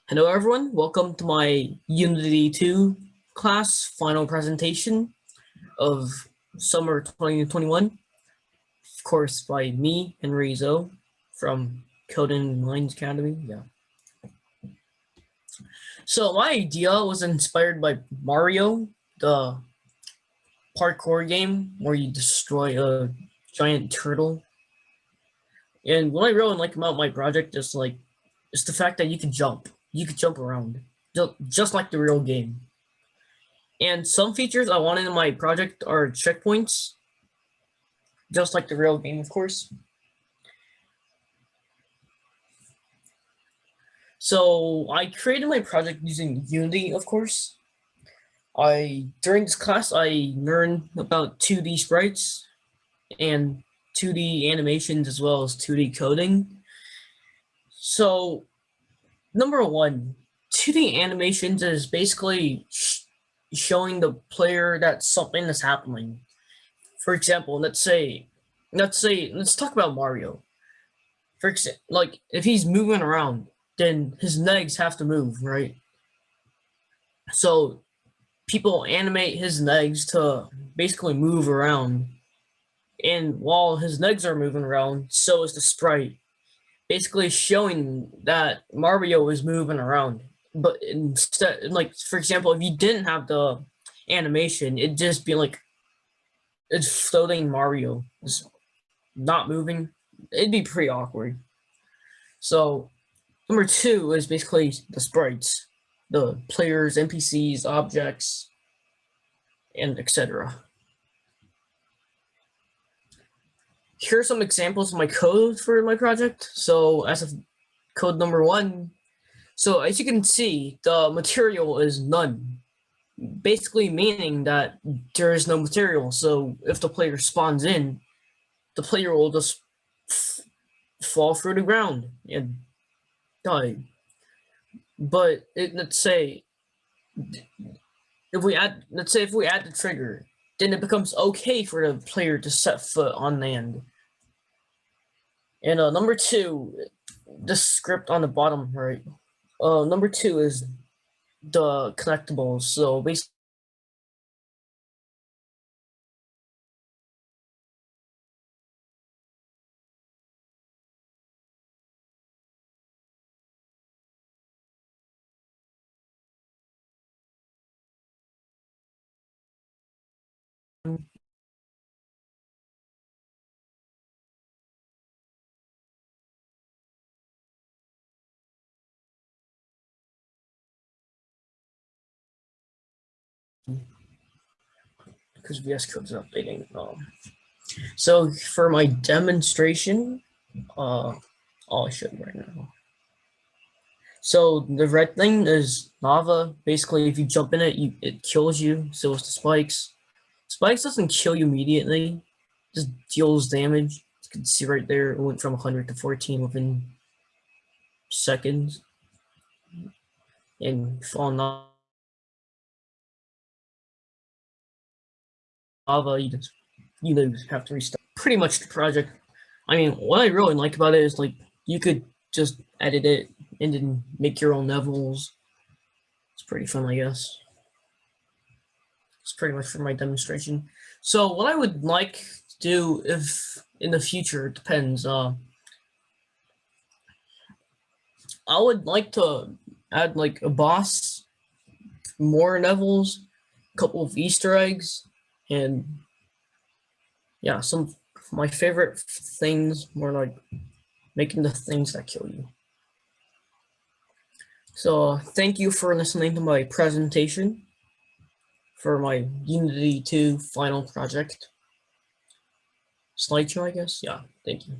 Hello everyone, welcome to my Unity 2 class final presentation of summer 2021, of course by me, Henry Zoe, from Coding Minds Academy. So my idea was inspired by Mario, the parkour game where you destroy a giant turtle. And what I really like about my project is the fact that you can jump. You can jump around, just like the real game. And some features I wanted in my project are checkpoints, just like the real game, of course. So I created my project using Unity, of course. During this class, I learned about 2D sprites and 2D animations as well as 2D coding. So number one, 2D animations is basically showing the player that something is happening. For example, let's talk about Mario. For example, like if he's moving around, then his legs have to move, right? So people animate his legs to basically move around. And while his legs are moving around, so is the sprite. Basically showing that Mario is moving around. But instead, like, for example, if you didn't have the animation, it'd just be like, it's floating Mario. It's not moving. It'd be pretty awkward. So number two is basically the sprites, the players, NPCs, objects, and etc. Here are some examples of my code for my project. So as of code number one, so as you can see, the material is none, basically meaning that there is no material. So if the player spawns in, the player will just fall through the ground and die. But let's say if we add the trigger, then it becomes okay for the player to set foot on land. And number two, the script on the bottom right. Number two is the collectibles. So basically, because VS Code is updating. So for my demonstration, I'll show you right now. So the red thing is lava. Basically, if you jump in it, it kills you. So it's the spikes. Spikes doesn't kill you immediately, just deals damage. You can see right there, it went from 100 to 14 within seconds. And falling lava, you have to restart. Pretty much the project. I mean, what I really like about it is like you could just edit it and then make your own levels. It's pretty fun, I guess. It's pretty much for my demonstration. So what I would like to do if in the future, it depends. I would like to add like a boss, more levels, a couple of Easter eggs, and yeah, some of my favorite things, more like making the things that kill you. So thank you for listening to my presentation for my Unity 2 final project. Slideshow, I guess? Yeah, thank you.